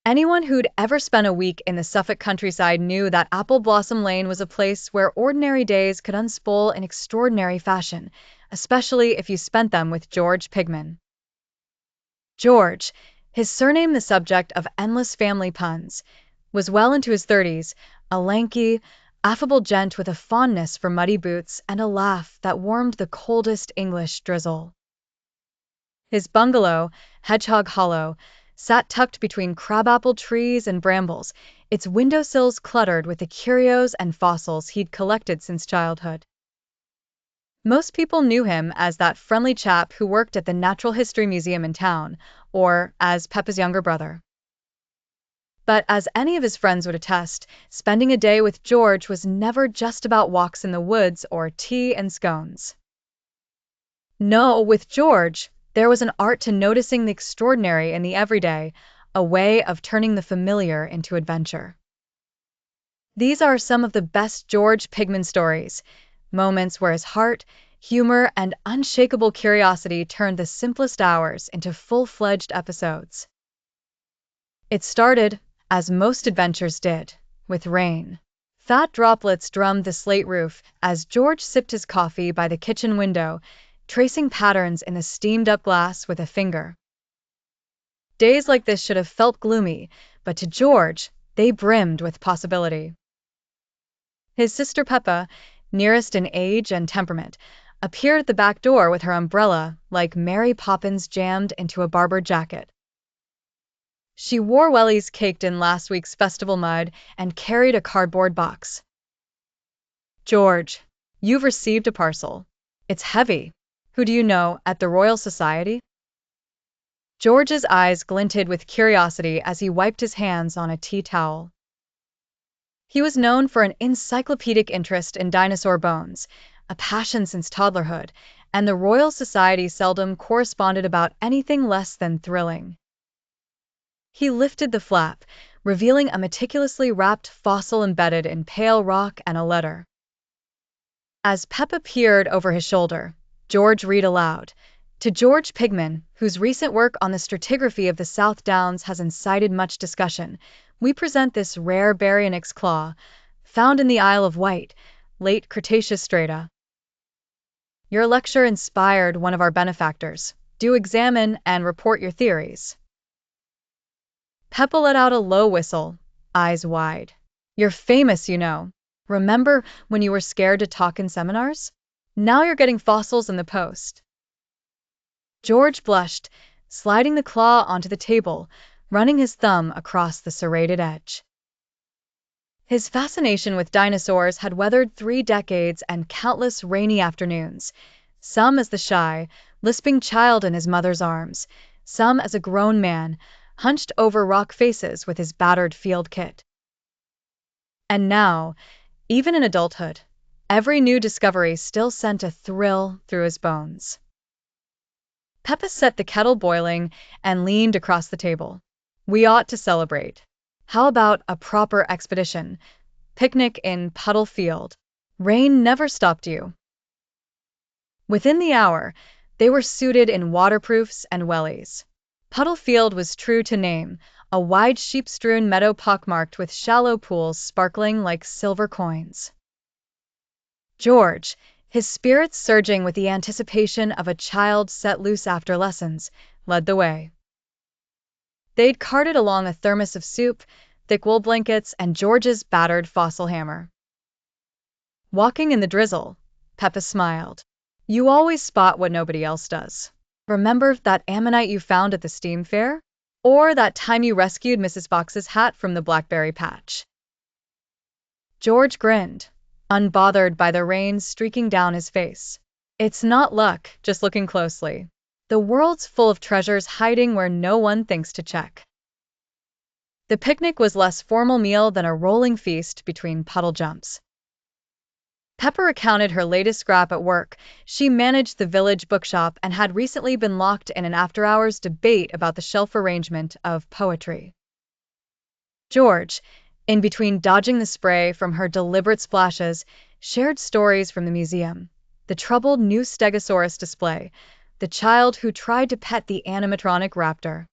Anyone who'd ever spent a week in the Suffolk countryside knew that Apple Blossom Lane was a place where ordinary days could unspool in extraordinary fashion, especially if you spent them with George Pigman. George, his surname the subject of endless family puns, was well into his 30s, a lanky, affable gent with a fondness for muddy boots and a laugh that warmed the coldest English drizzle. His bungalow, Hedgehog Hollow, sat tucked between crabapple trees and brambles, its windowsills cluttered with the curios and fossils he'd collected since childhood. Most people knew him as that friendly chap who worked at the Natural History Museum in town, or as Peppa's younger brother. But as any of his friends would attest, spending a day with George was never just about walks in the woods or tea and scones. No, with George, there was an art to noticing the extraordinary in the everyday, a way of turning the familiar into adventure. These are some of the best George Pigman stories, moments where his heart, humor, and unshakable curiosity turned the simplest hours into full-fledged episodes. It started, as most adventures did, with rain. Fat droplets drummed the slate roof as George sipped his coffee by the kitchen window, tracing patterns in the steamed-up glass with a finger. Days like this should have felt gloomy, but to George, they brimmed with possibility. His sister Peppa, nearest in age and temperament, appeared at the back door with her umbrella like Mary Poppins jammed into a Barbour jacket. She wore wellies caked in last week's festival mud and carried a cardboard box. "George, you've received a parcel. It's heavy. Who do you know at the Royal Society?" George's eyes glinted with curiosity as he wiped his hands on a tea towel. He was known for an encyclopedic interest in dinosaur bones, a passion since toddlerhood, and the Royal Society seldom corresponded about anything less than thrilling. He lifted the flap, revealing a meticulously wrapped fossil embedded in pale rock and a letter. As Peppa peered over his shoulder, George read aloud, "To George Pigman, whose recent work on the stratigraphy of the South Downs has incited much discussion, we present this rare baryonyx claw, found in the Isle of Wight, late Cretaceous strata. Your lecture inspired one of our benefactors. Do examine and report your theories." Peppa let out a low whistle, eyes wide. "You're famous, you know. Remember when you were scared to talk in seminars? Now you're getting fossils in the post." George blushed, sliding the claw onto the table, running his thumb across the serrated edge. His fascination with dinosaurs had weathered 3 decades and countless rainy afternoons, some as the shy, lisping child in his mother's arms, some as a grown man, hunched over rock faces with his battered field kit. And now, even in adulthood, every new discovery still sent a thrill through his bones. Peppa set the kettle boiling and leaned across the table. "We ought to celebrate. How about a proper expedition? Picnic in Puddle Field. Rain never stopped you." Within the hour, they were suited in waterproofs and wellies. Puddle Field was true to name, a wide sheep-strewn meadow pockmarked with shallow pools sparkling like silver coins. George, his spirits surging with the anticipation of a child set loose after lessons, led the way. They'd carted along a thermos of soup, thick wool blankets, and George's battered fossil hammer. Walking in the drizzle, Peppa smiled. "You always spot what nobody else does. Remember that ammonite you found at the steam fair? Or that time you rescued Mrs. Fox's hat from the blackberry patch?" George grinned, unbothered by the rain streaking down his face. "It's not luck, just looking closely. The world's full of treasures hiding where no one thinks to check." The picnic was less formal meal than a rolling feast between puddle jumps. Peppa recounted her latest scrap at work. She managed the village bookshop and had recently been locked in an after-hours debate about the shelf arrangement of poetry. George, in between dodging the spray from her deliberate splashes, shared stories from the museum, the troubled new Stegosaurus display, the child who tried to pet the animatronic raptor.